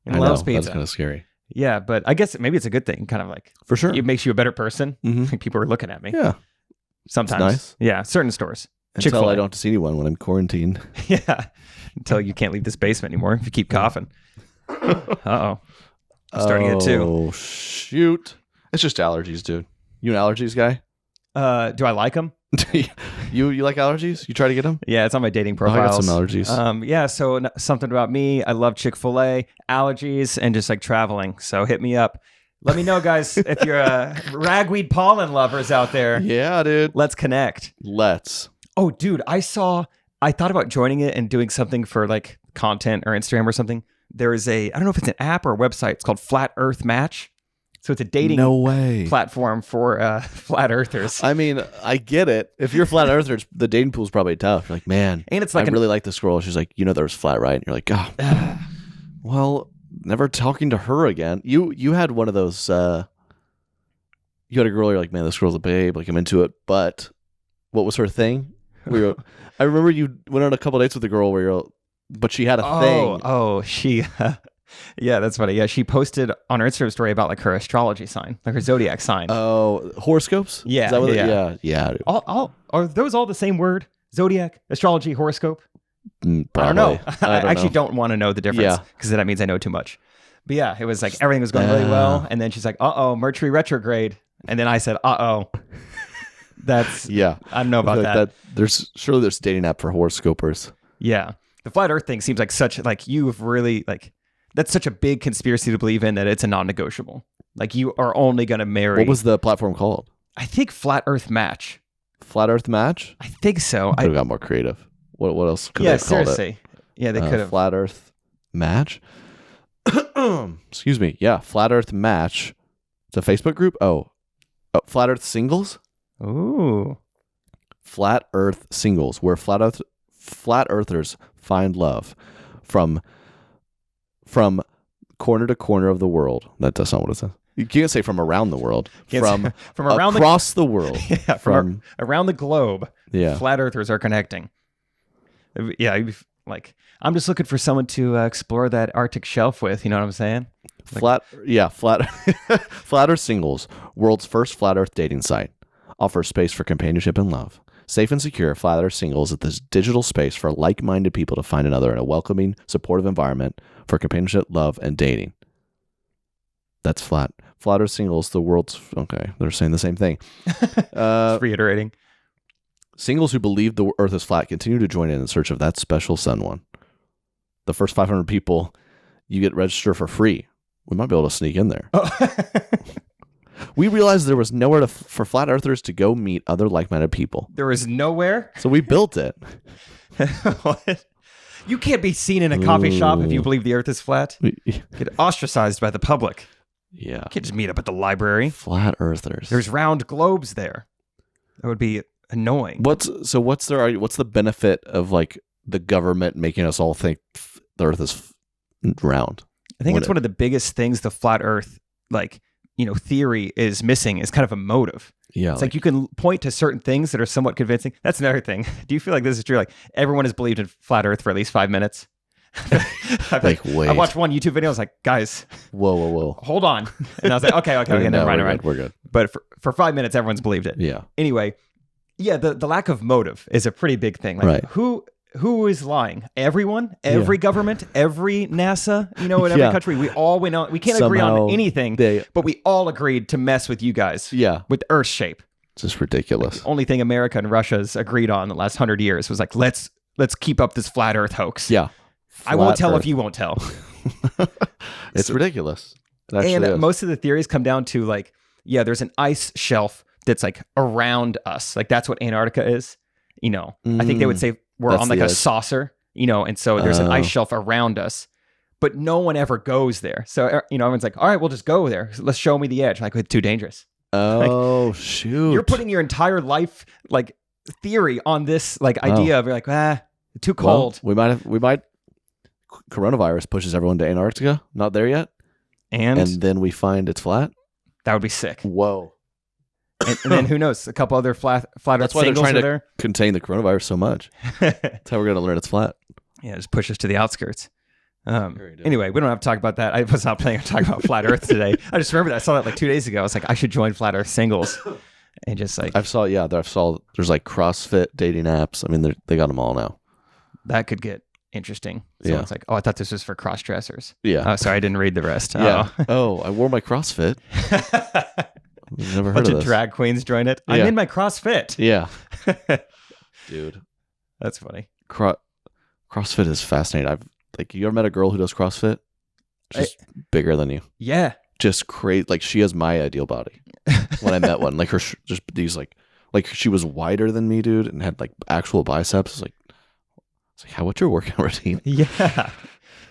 B: And loves pizza.
A: That's kind of scary.
B: Yeah, but I guess maybe it's a good thing. Kind of like,
A: For sure.
B: it makes you a better person.
A: Mhm.
B: Like people are looking at me.
A: Yeah.
B: Sometimes.
A: It's nice.
B: Yeah. Certain stores.
A: Until
B: Chick-fil-A.
A: I don't have to see anyone when I'm quarantined.
B: Yeah. Until you can't leave this basement anymore if you keep coughing. Uh-oh. I'm starting it too.
A: Oh, shoot. It's just allergies, dude. You an allergies guy?
B: Do I like them?
A: You like allergies? You try to get them?
B: Yeah, it's on my dating
A: I
B: profiles.
A: got some allergies.
B: Yeah, so something about me. I love Chick-fil-A, allergies, and just like traveling. So hit me up. Let me know, guys, if you're ragweed pollen lovers out there.
A: Yeah, dude.
B: Let's connect.
A: Let's.
B: Oh, dude, I thought about joining it and doing something for like content or Instagram or something. There is I don't know if it's an app or a website. It's called Flat Earth Match. So it's a dating
A: No way.
B: platform for flat earthers.
A: I mean, I get it. If you're a flat earther, the dating pool's probably tough. You're like, man,
B: And it's like
A: I really like this girl. She's like, there's flat, right? And you're like, oh, well, never talking to her again. You had one of those. You had a girl. You're like, man, this girl's a babe. Like, I'm into it. But what was her thing? I remember you went on a couple dates with a girl but she had a thing.
B: Oh, she. Yeah, that's funny. Yeah, she posted on her Instagram story about like her astrology sign, like her zodiac sign.
A: Oh, horoscopes?
B: Yeah,
A: Is that what
B: yeah.
A: Yeah.
B: All are those all the same word? Zodiac, astrology, horoscope? I don't know. I actually don't want to know the difference because that means I know too much. But yeah, it was like everything was going really well, and then she's like, Mercury retrograde," and then I said, That's I don't know about that.
A: There's a dating app for horoscopers.
B: Yeah, the flat Earth thing seems like such like you've really like. That's such a big conspiracy to believe in that it's a non-negotiable. Like you are only going to marry.
A: What was the platform called?
B: I think Flat Earth Match.
A: Flat Earth Match?
B: I think so.
A: Could have got more creative. What else could they have called
B: seriously. Yeah, they
A: it?
B: could have.
A: Flat Earth Match? Excuse me. Yeah, Flat Earth Match. It's a Facebook group? Oh, Flat Earth Singles?
B: Ooh.
A: Flat Earth Singles, where flat earthers find love from corner to corner of the world. That's not what it says. You can't say from around the world. From
B: around
A: across the world.
B: Yeah, from around the globe.
A: Yeah.
B: Flat earthers are connecting. Yeah, like I'm just looking for someone to explore that Arctic shelf with. You know what I'm saying?
A: Flat Earth Singles, world's first flat Earth dating site, offers space for companionship and love. Safe and secure, Flat Earth Singles is this digital space for like-minded people to find another in a welcoming, supportive environment for companionship, love, and dating. That's Flat Earth Singles, the world's... Okay, they're saying the same thing.
B: Just reiterating.
A: Singles who believe the Earth is flat continue to join in search of that special someone. The first 500 people, you get registered for free. We might be able to sneak in there.
B: Oh.
A: We realized there was nowhere for flat earthers to go meet other like-minded people.
B: There is nowhere?
A: So we built it.
B: What? You can't be seen in a coffee shop if you believe the Earth is flat. Get ostracized by the public.
A: Yeah.
B: You can't just meet up at the library.
A: Flat earthers.
B: There's round globes there. That would be annoying.
A: What's the benefit of like the government making us all think the Earth is round?
B: I think it's one of the biggest things the flat Earth theory is missing is kind of a motive.
A: Yeah.
B: It's like you can point to certain things that are somewhat convincing. That's another thing. Do you feel like this is true? Like everyone has believed in flat Earth for at least 5 minutes.
A: Wait.
B: I watched one YouTube video. I was like, guys,
A: whoa,
B: hold on. And I was like, okay, never mind.
A: We're good.
B: But for 5 minutes, everyone's believed it.
A: Yeah.
B: Anyway, yeah, the lack of motive is a pretty big thing. Like
A: right.
B: Who is lying? Everyone, every government, every NASA, in every country. We all went on. We can't agree on anything, but we all agreed to mess with you guys.
A: Yeah.
B: With Earth shape.
A: It's just ridiculous.
B: Like the only thing America and Russia's agreed on the last 100 years was like, let's keep up this flat Earth hoax.
A: Yeah.
B: I won't tell if you won't tell.
A: It's ridiculous.
B: And most of the theories come down to like, there's an ice shelf that's like around us. Like that's what Antarctica is. I think they would say we're on like a saucer, and so there's an ice shelf around us, but no one ever goes there. So, everyone's like, all right, we'll just go there. Let's show me the edge. Like, it's too dangerous.
A: Oh, shoot.
B: You're putting your entire life, like, theory on this, like, idea of, you're like, too cold.
A: Well, we might, coronavirus pushes everyone to Antarctica. Not there yet. And then we find it's flat.
B: That would be sick.
A: Whoa.
B: And then who knows? A couple other flat
A: That's why they're trying to
B: there.
A: contain the coronavirus so much. That's how we're going to learn it's flat.
B: Yeah, just push us to the outskirts. Anyway, we don't have to talk about that. I was not planning on talking about Flat Earth today. I just remember that. I saw that like 2 days ago. I was like, I should join Flat Earth Singles. And just like...
A: I saw there's like CrossFit dating apps. I mean, they got them all now.
B: That could get interesting. So it's like, I thought this was for cross-dressers.
A: Yeah.
B: Oh, sorry, I didn't read the rest.
A: Yeah. I wore my CrossFit. Never heard
B: bunch
A: of
B: of
A: this.
B: drag queens join it. I'm in my CrossFit.
A: Yeah. Dude.
B: That's funny.
A: CrossFit is fascinating. You ever met a girl who does CrossFit? She's bigger than you.
B: Yeah.
A: Just crazy. Like she has my ideal body. When I met one, like her, just these like she was wider than me, dude, and had like actual biceps. It's like, what's your workout routine?
B: Yeah.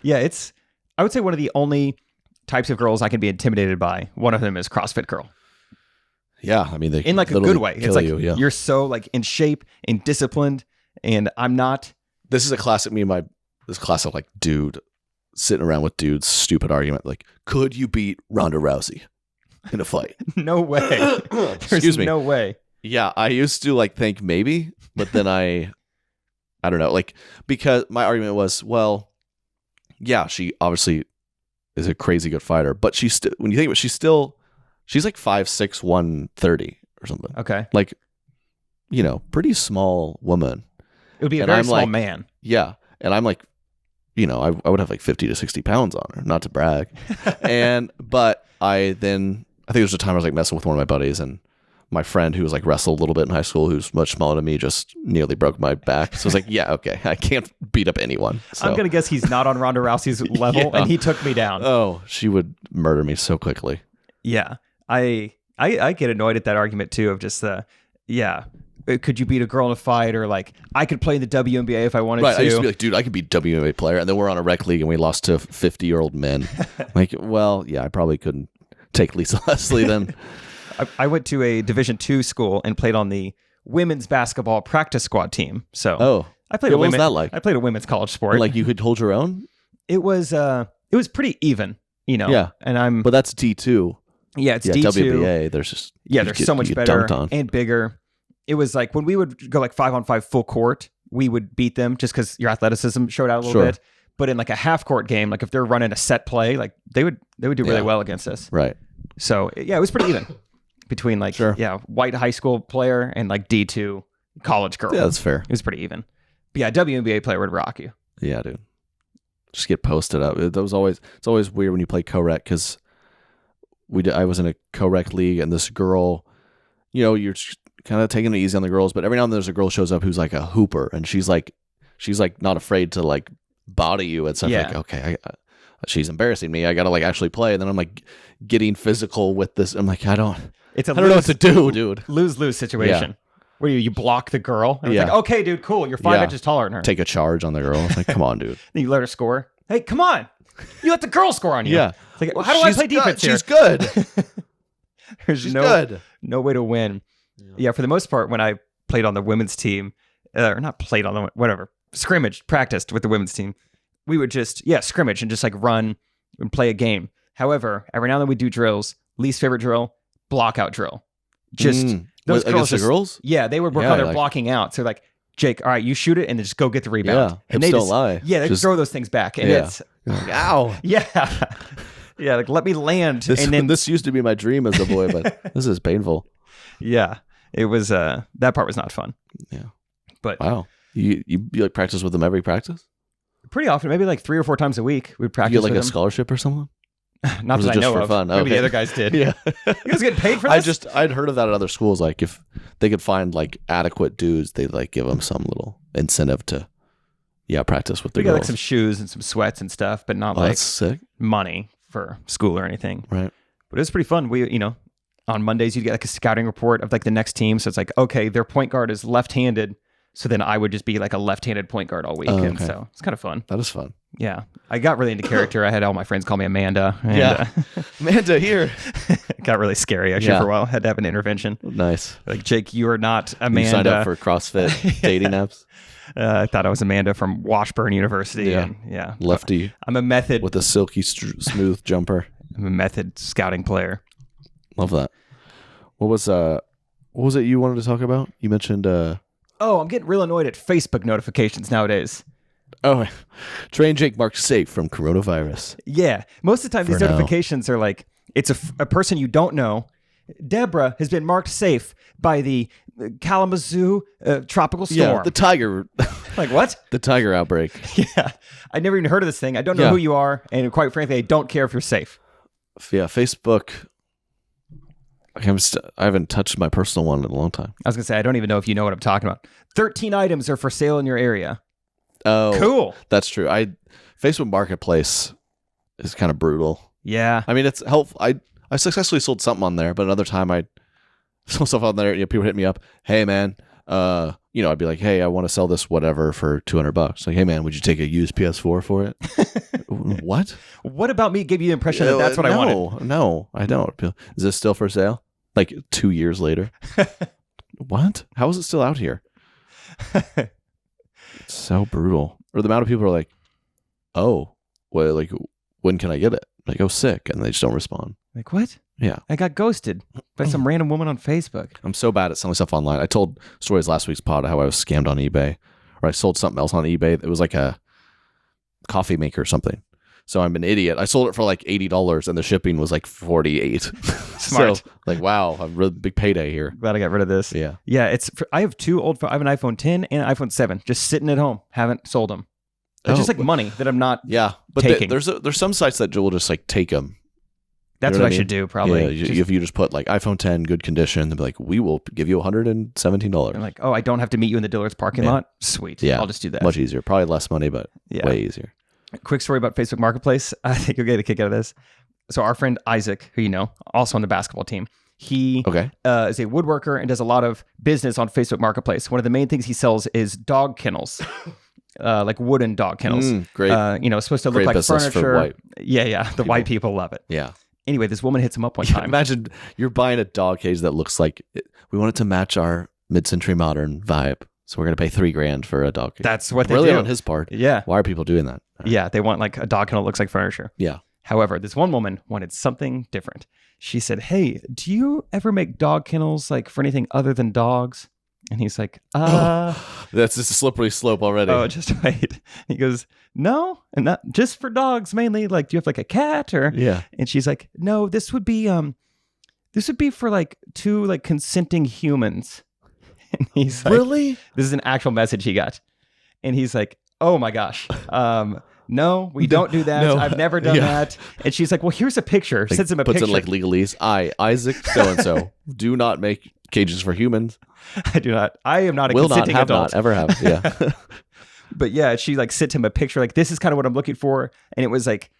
B: Yeah. I would say one of the only types of girls I can be intimidated by. One of them is CrossFit girl.
A: Yeah, I mean, they
B: in like a good way. It's like
A: you're
B: so like in shape and disciplined, and I'm not.
A: This is a classic this classic like dude sitting around with dudes stupid argument like, could you beat Ronda Rousey in a fight?
B: No way.
A: Excuse me.
B: No way.
A: Yeah, I used to like think maybe, but then I don't know, like because my argument was, well, yeah, she obviously is a crazy good fighter, but she's still, when you think about it, she's like 5'6", 130 or something.
B: Okay.
A: Like, pretty small woman.
B: It would be a very small man.
A: Yeah. And I'm like, I would have like 50 to 60 pounds on her, not to brag. But I think there was a time I was like messing with one of my buddies, and my friend who was like wrestled a little bit in high school, who's much smaller than me, just nearly broke my back. So I was like, yeah, okay, I can't beat up anyone. So.
B: I'm going to guess he's not on Ronda Rousey's level, and he took me down.
A: Oh, she would murder me so quickly.
B: Yeah. I get annoyed at that argument too of just could you beat a girl in a fight, or like I could play in the WNBA if I wanted
A: Right.
B: to.
A: I used to be like, dude, I could be WNBA player, and then we're on a rec league and we lost to 50-year-old men. Like, well, yeah, I probably couldn't take Lisa Leslie then.
B: I went to a Division II school and played on the women's basketball practice squad team. So I played
A: what was that like?
B: I played a women's college sport.
A: Like you could hold your own?
B: It was pretty even,
A: Yeah.
B: And
A: But that's D2.
B: Yeah, it's D2.
A: WNBA, there's just
B: they're so much better
A: dunked on.
B: and bigger. It was like when we would go like 5-on-5 full court, we would beat them just because your athleticism showed out a little bit. But in like a half court game, like if they're running a set play, like they would do really well against us.
A: Right.
B: So yeah, it was pretty even between like white high school player and like D2 college girl.
A: Yeah, that's fair.
B: It was pretty even. But yeah, WNBA player would rock you.
A: Yeah, dude. Just get posted up. It's always weird when you play co-rec because I was in a co-rec league and this girl, you're kind of taking it easy on the girls, but every now and then there's a girl shows up who's like a hooper, and she's like not afraid to like body you and stuff. Like, okay, she's embarrassing me. I gotta like actually play, and then I'm like getting physical with this. I'm like, I don't know what to do, dude.
B: Lose situation. Where you block the girl. And it's like, okay, dude, cool. You're 5 inches taller than her.
A: Take a charge on the girl. It's like, come on, dude.
B: Then you let her score. Hey, come on. You let the girl score on you.
A: Yeah.
B: It's like, well, how do I play defense here?
A: She's good.
B: There's no way to win. Yeah, for the most part, when I played on the women's team, or not played on the whatever, practiced with the women's team, we would just scrimmage and just like run and play a game. However, every now and then we do drills. Least favorite drill, blockout drill. Just those girls.
A: The girls?
B: Yeah, they would work on their blocking out. So like, Jake, all right, you shoot it and then just go get the rebound.
A: Yeah,
B: and
A: hips don't lie.
B: Yeah, they just throw those things back, and it's
A: ow.
B: Yeah. Yeah, like let me land.
A: This used to be my dream as a boy, but this is painful.
B: Yeah, it was. That part was not fun.
A: Yeah,
B: but
A: wow, you like practice with them every practice?
B: Pretty often, maybe like 3 or 4 times a week. We'd practice.
A: You get like
B: with
A: a
B: them.
A: scholarship or something?
B: Not that I know of.
A: Fun?
B: Maybe
A: okay.
B: the other guys did.
A: Yeah,
B: you guys getting paid for this?
A: I'd heard of that at other schools. Like if they could find like adequate dudes, they'd like give them some little incentive to, practice with the
B: we
A: girls.
B: got like some shoes and some sweats and stuff, but not like
A: that's sick.
B: Money for school or anything.
A: Right.
B: But it was pretty fun. We, on Mondays you'd get like a scouting report of like the next team. So it's like, okay, their point guard is left-handed. So then I would just be like a left-handed point guard all week. And so it's kind of fun.
A: That is fun.
B: Yeah. I got really into character. I had all my friends call me Amanda. And,
A: Amanda here.
B: It got really scary actually for a while. Had to have an intervention.
A: Nice.
B: Like, Jake, you are not Amanda.
A: You signed up for CrossFit dating apps?
B: I thought I was Amanda from Washburn University.
A: Yeah.
B: And,
A: Lefty.
B: I'm a method.
A: With a silky smooth jumper.
B: I'm a method scouting player.
A: Love that. What was it you wanted to talk about? You mentioned
B: I'm getting real annoyed at Facebook notifications nowadays.
A: Oh, Trey and Jake marked safe from coronavirus.
B: Yeah. Most of the time, these
A: now.
B: notifications are like, it's a person you don't know. Deborah has been marked safe by the Kalamazoo tropical storm.
A: Yeah, the tiger.
B: Like, what?
A: The tiger outbreak.
B: Yeah. I never even heard of this thing. I don't know who you are. And quite frankly, I don't care if you're safe.
A: Yeah, Facebook. I haven't touched my personal one in a long time.
B: I was going to say, I don't even know if you know what I'm talking about. 13 items are for sale in your area.
A: Oh,
B: cool.
A: That's true. Facebook Marketplace is kind of brutal.
B: Yeah.
A: I mean, it's helpful. I successfully sold something on there, but another time I sold stuff on there. People hit me up. Hey, man. I'd be like, hey, I want to sell this whatever for $200. Like, hey, man, would you take a used PS4 for it? What?
B: What about me give you the impression that that's what I wanted?
A: No, I don't. Is this still for sale? Like 2 years later? What? How is it still out here? It's so brutal. Or the amount of people are like, oh, well, like, when can I get it? Like, oh, sick. And they just don't respond.
B: Like, what?
A: Yeah.
B: I got ghosted by some random woman on Facebook.
A: I'm so bad at selling stuff online. I told stories last week's pod how I was scammed on eBay, or I sold something else on eBay. It was like a coffee maker or something. So I'm an idiot. I sold it for like $80 and the shipping was like $48.
B: Smart.
A: So, like, wow, a really big payday here.
B: Glad I got rid of this.
A: Yeah.
B: Yeah. I have I have an iPhone 10 and an iPhone 7 just sitting at home. Haven't sold them. It's just like money that I'm not
A: but
B: taking.
A: There's some sites that will just like take them.
B: That's what I should do, probably.
A: Yeah, if you just put like iPhone 10, good condition, they'll be like, we will give you $117.
B: I'm like, oh, I don't have to meet you in the Dillard's parking lot? Sweet.
A: Yeah.
B: I'll just do that.
A: Much easier. Probably less money, but way easier.
B: Quick story about Facebook Marketplace. I think you'll get a kick out of this. so our friend Isaac, who you know, also on the basketball team, he
A: Okay.
B: is a woodworker and does a lot of business on Facebook Marketplace. One of the main things he sells is dog kennels, like wooden dog kennels.
A: Great.
B: It's supposed to
A: Great
B: look like
A: business for
B: furniture.
A: white
B: Yeah. The white people love it.
A: Yeah.
B: Anyway, this woman hits him up one time.
A: Imagine you're buying a dog cage that looks like we want it to match our mid-century modern vibe. So we're going to pay $3,000 for a dog cage.
B: That's what they
A: Really
B: do.
A: on his part.
B: Yeah.
A: Why are people doing that?
B: Yeah. They want like a dog kennel that looks like furniture.
A: Yeah.
B: However, this one woman wanted something different. She said, "Hey, do you ever make dog kennels like for anything other than dogs?" And he's like,
A: That's just a slippery slope already.
B: Oh, just wait. He goes, "No, and not just for dogs mainly. Like, do you have like a cat or?"
A: Yeah.
B: And she's like, "No, this would be for like two like consenting humans." And he's like,
A: Really?
B: This is an actual message he got. And he's like, "Oh my gosh. No, we don't do that.
A: No.
B: I've never done that." And she's like, "Well, here's a picture."
A: Like,
B: Sends him a
A: puts
B: picture.
A: in like legalese. I, Isaac so-and-so, do not make cages for humans.
B: I do not. I am not a
A: Will not,
B: consenting
A: have
B: adult.
A: not, ever have. Yeah.
B: But yeah, she like sent him a picture. Like, this is kind of what I'm looking for. And it was like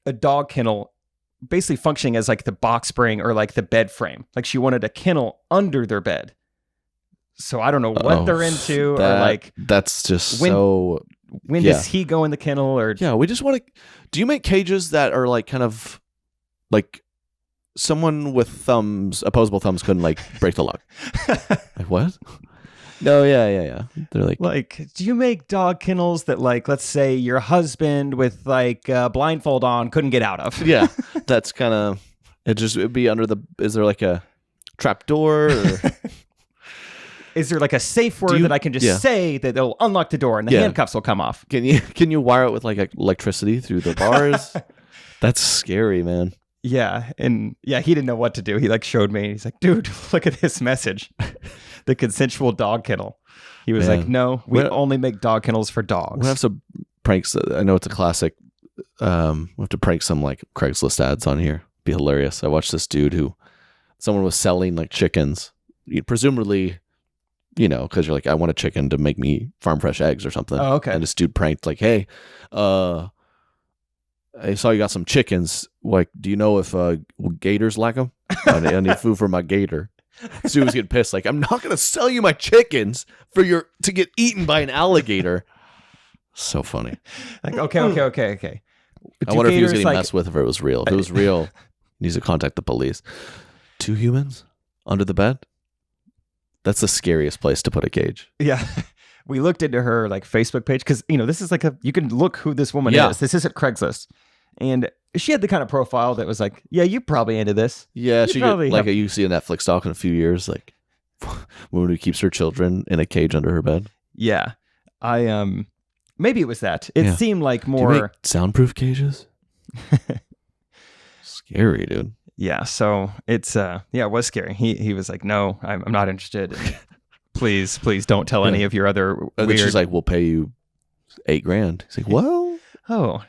B: a dog kennel basically functioning as like the box spring or like the bed frame. Like she wanted a kennel under their bed. So I don't know what they're into or like
A: that's just
B: when-
A: so
B: when
A: yeah.
B: does he go in the kennel or
A: yeah. We just want to. Do you make cages that are like kind of like someone with thumbs, opposable thumbs, couldn't like break the lock? Like what? No, yeah. They're like,
B: do you make dog kennels that like, let's say your husband with like blindfold on couldn't get out of?
A: yeah. That's kind of it'd be under the. Is there like a trap door? Or,
B: Is there like a safe word that I can just say that they'll unlock the door and the handcuffs will come off?
A: can you wire it with like electricity through the bars? That's scary, man.
B: Yeah. And yeah, he didn't know what to do. He like showed me. He's like, "Dude, look at this message. The consensual dog kennel." He was
A: Man.
B: like, "No, we
A: We're-
B: only make dog kennels for dogs."
A: We'll have some pranks. I know it's a classic. We'll have to prank some like Craigslist ads on here. Be hilarious. I watched this dude who someone was selling like chickens, presumably, because you're like, I want a chicken to make me farm fresh eggs or something.
B: Oh, okay.
A: And this dude pranked like, "Hey, I saw you got some chickens. Like, do you know if gators like them? I need food for my gator." This dude was getting pissed. Like, "I'm not gonna sell you my chickens to get eaten by an alligator." So funny.
B: Like, okay.
A: I wonder if he was
B: gators,
A: getting
B: like-
A: messed with. If it was real. If it was real, he needs to contact the police. 2 humans under the bed. That's the scariest place to put a cage.
B: Yeah. We looked into her like Facebook page because this is like you can look who this woman
A: Yeah.
B: is. This isn't Craigslist, and she had the kind of profile that was like, "Yeah, you probably into this."
A: Yeah,
B: You
A: she
B: probably
A: could, like
B: have-
A: you see a Netflix doc in a few years, like woman who keeps her children in a cage under her bed.
B: Yeah, I maybe it was that. It
A: Yeah.
B: seemed like
A: Do you
B: more.
A: make soundproof cages? Scary, dude.
B: Yeah, so it's it was scary. He was like, "No, I'm not interested. Please don't tell any of your other
A: And then
B: weird."
A: she's like, "We'll pay you $8,000." He's like, "Well,
B: "Oh."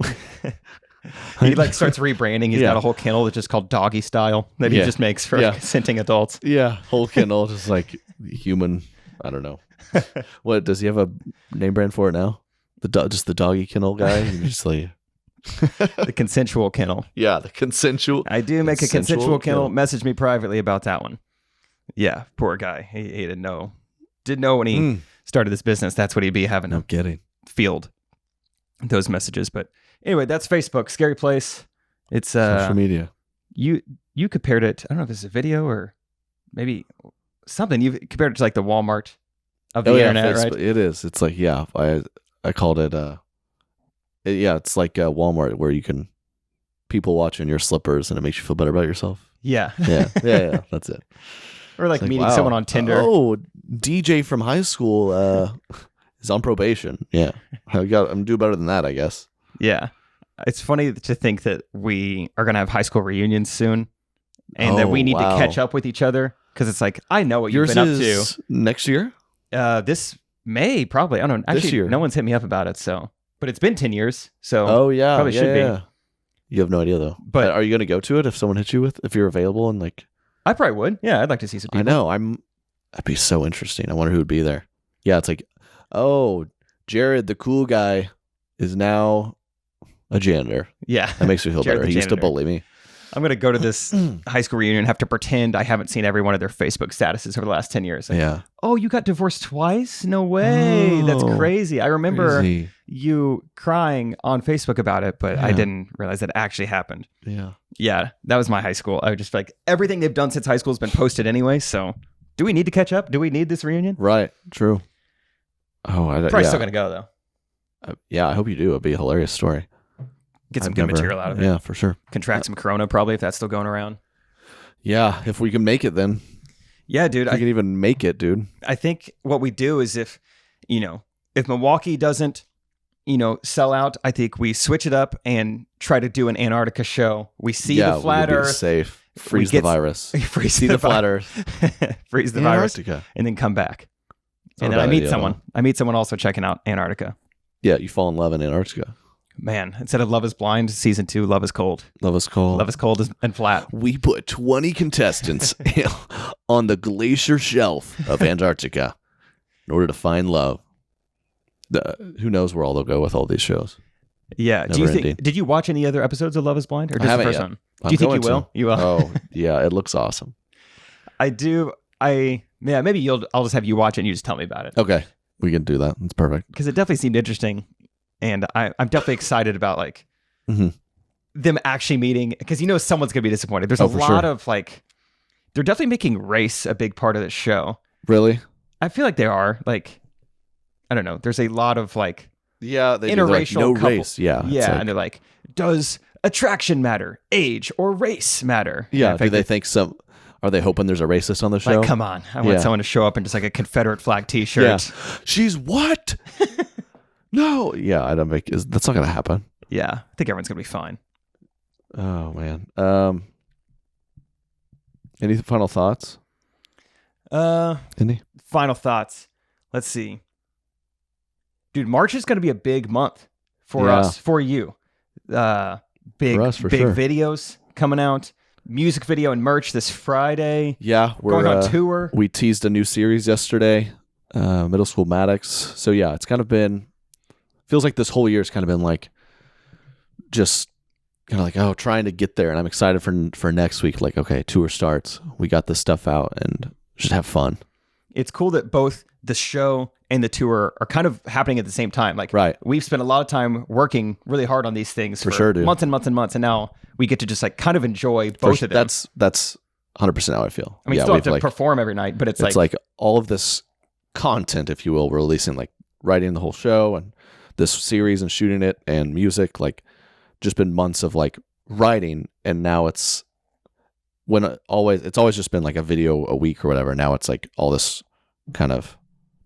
B: He like starts rebranding. He's
A: Yeah.
B: got a whole kennel that's just called Doggy Style that he
A: Yeah.
B: just makes for
A: Yeah.
B: consenting adults.
A: yeah, whole kennel, just like human." I don't know. What does he have a name brand for it now? Just the doggy kennel guy. He's just like,
B: The consensual kennel.
A: yeah, the consensual.
B: I do make a
A: Consensual
B: consensual kennel.
A: kennel.
B: Message me privately about that one. Yeah, poor guy. He didn't know. Didn't know when he started this business. That's what he'd be having
A: No
B: to
A: kidding.
B: field those messages. But anyway, that's Facebook. Scary place. It's
A: Social media.
B: you compared it. I don't know if this is a video or maybe something. You compared it to like the Walmart of the internet,
A: Facebook.
B: right?
A: It is. It's like, yeah, I called it. It's like Walmart where you can people watch in your slippers and it makes you feel better about yourself.
B: Yeah.
A: Yeah. That's it.
B: Or like
A: It's
B: meeting
A: wow.
B: someone on Tinder.
A: Oh, DJ from high school is on probation. Yeah, I'm doing better than that, I guess.
B: Yeah. It's funny to think that we are going to have high school reunions soon and that we need to catch up with each other because it's like, I know what
A: Yours
B: you've been
A: is next year.
B: up to. This May, probably. I don't know. Actually,
A: This year.
B: no one's hit me up about it. So, but it's been 10 years. So,
A: Oh yeah,
B: probably
A: yeah,
B: should be.
A: yeah. You have no idea though.
B: But-
A: are you going to go to it if someone hits you if you're available and like?
B: I probably would. Yeah. I'd like to see some people.
A: I know. That'd be so interesting. I wonder who would be there. Yeah, it's like, oh, Jared, the cool guy, is now a janitor.
B: Yeah.
A: That makes me feel
B: Jared
A: better.
B: the
A: He used to
B: janitor.
A: bully me.
B: I'm going to go to this high school reunion and have to pretend I haven't seen every one of their Facebook statuses over the last 10 years. Like,
A: Yeah.
B: oh, you got divorced twice? No way. That's
A: Oh,
B: crazy. I remember
A: Crazy.
B: you crying on Facebook about it, but I
A: Yeah.
B: didn't realize that actually happened.
A: Yeah.
B: Yeah, that was my high school. I was just like, everything they've done since high school has been posted anyway. So do we need to catch up? Do we need this reunion?
A: Right. True. Oh,
B: Probably
A: yeah.
B: still going to go, though.
A: Yeah, I hope you do. It'd be a hilarious story.
B: Get some
A: I've
B: good
A: never-
B: material out of it.
A: Yeah, for sure.
B: Contract some corona, probably, if that's still going around.
A: Yeah, if we can make it, then
B: Yeah, dude.
A: if we can even make it, dude.
B: I think what we do is if Milwaukee doesn't, sell out, I think we switch it up and try to do an Antarctica show. We see
A: yeah,
B: the flat
A: we would be
B: Earth,
A: safe. Freeze
B: get-
A: the virus.
B: freeze
A: See the flat Earth.
B: freeze the virus,
A: Antarctica.
B: and then come back.
A: not
B: And
A: a
B: then I
A: bad
B: meet
A: idea,
B: someone.
A: though.
B: I meet someone also checking out Antarctica.
A: Yeah, you fall in love in Antarctica.
B: Man, instead of Love is Blind, season 2, Love is Cold.
A: Love is cold.
B: Love is cold and flat.
A: We put 20 contestants on the glacier shelf of Antarctica in order to find love. Who knows where all they'll go with all these shows?
B: Yeah. Do you
A: Never
B: think?
A: ending.
B: Did you watch any other episodes of Love is Blind, or
A: I
B: just the
A: haven't
B: first
A: yet.
B: one?
A: I'm
B: Do you think you
A: going
B: will?
A: to.
B: You will.
A: Oh, yeah, it looks awesome.
B: I do. Yeah. Maybe I'll just have you watch it and you just tell me about it,
A: Okay, we can do that. That's perfect.
B: because it definitely seemed interesting, and I'm definitely excited about
A: Mhm.
B: them actually meeting, because someone's gonna be disappointed. There's
A: Oh,
B: a
A: for
B: lot
A: sure.
B: of they're definitely making race a big part of the show.
A: Really?
B: I feel like they are. I don't know. There's a lot of
A: Yeah, they do. They're like,
B: interracial
A: no
B: couple.
A: race. Yeah, it's
B: yeah,
A: like-
B: and they're like, does attraction matter, age, or race matter?
A: yeah.
B: And I
A: Do they
B: think
A: think Are they hoping there's a racist on the show?
B: come on, I want
A: Yeah.
B: someone to show up in just a Confederate flag T-shirt.
A: Yeah. She's what? No. Yeah, I don't make. That's not gonna happen.
B: Yeah, I think everyone's gonna be fine.
A: Oh man. Any final thoughts? Any?
B: Final thoughts. Let's see, dude. March is gonna be a big month for
A: Yeah.
B: us, for you. Big,
A: For us, for
B: big
A: sure.
B: videos coming out. Music video and merch this Friday.
A: Yeah, we're
B: Going on tour.
A: We teased a new series yesterday, Middle School Maddox. So yeah, it's kind of been. Feels like this whole year's kind of been just kind of trying to get there, and I'm excited for next week. Okay, tour starts. We got this stuff out, and just have fun.
B: It's cool that both the show and the tour are kind of happening at the same time.
A: Right.
B: We've spent a lot of time working really hard on these things for
A: sure, dude.
B: months and months and months, and now we get to just kind of enjoy both of them.
A: That's 100% how I feel.
B: I mean,
A: yeah,
B: still have
A: we've,
B: to perform every night, but it's
A: like all of this content, if you will, we're releasing, writing the whole show and this series and shooting it and music, just been months of writing, and now it's always just been a video a week or whatever. Now it's all this kind of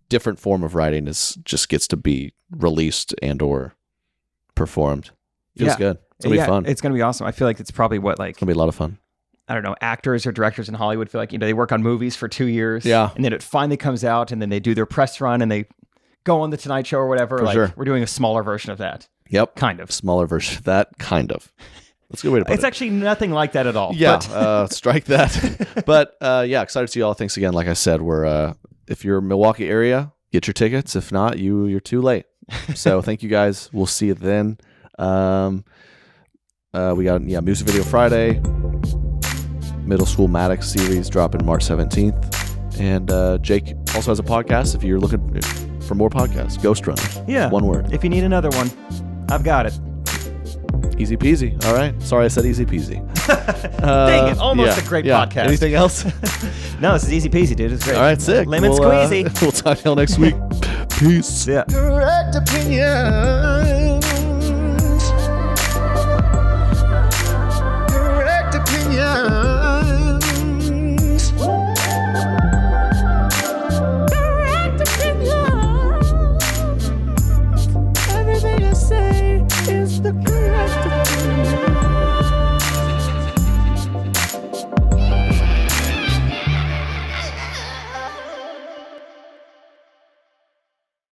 A: different form of writing just gets to be released and or performed. Feels
B: Yeah.
A: good. It's gonna be fun.
B: It's gonna be awesome. I feel like it's probably what
A: It's gonna be a lot of fun.
B: I don't know, actors or directors in Hollywood feel like they work on movies for 2 years,
A: Yeah.
B: and then it finally comes out, and then they do their press run and they go on the Tonight Show or whatever.
A: For sure.
B: We're doing a smaller version of that,
A: Yep.
B: kind of.
A: Smaller version of that, kind of. That's a good way to put
B: It's
A: it.
B: actually nothing like that at all.
A: Yeah,
B: but
A: strike that. But yeah, excited to see y'all. Thanks again. Like I said, we're if you're Milwaukee area, get your tickets. If not, you're too late. So thank you guys. We'll see you then. We got music video Friday, Middle School Maddox series dropping March 17th, and Jake also has a podcast. If you're looking for more podcasts, Ghost Runner.
B: yeah,
A: One word.
B: If you need another one, I've got it.
A: Easy peasy. All right. Sorry, I said easy peasy.
B: Dang it, almost a great podcast.
A: Anything else?
B: No, this is easy peasy, dude. It's great.
A: All right, sick.
B: Lemon
A: We'll,
B: squeezy.
A: We'll talk to y'all next week. Peace.
B: Yeah.
C: Correct opinions. Correct opinions.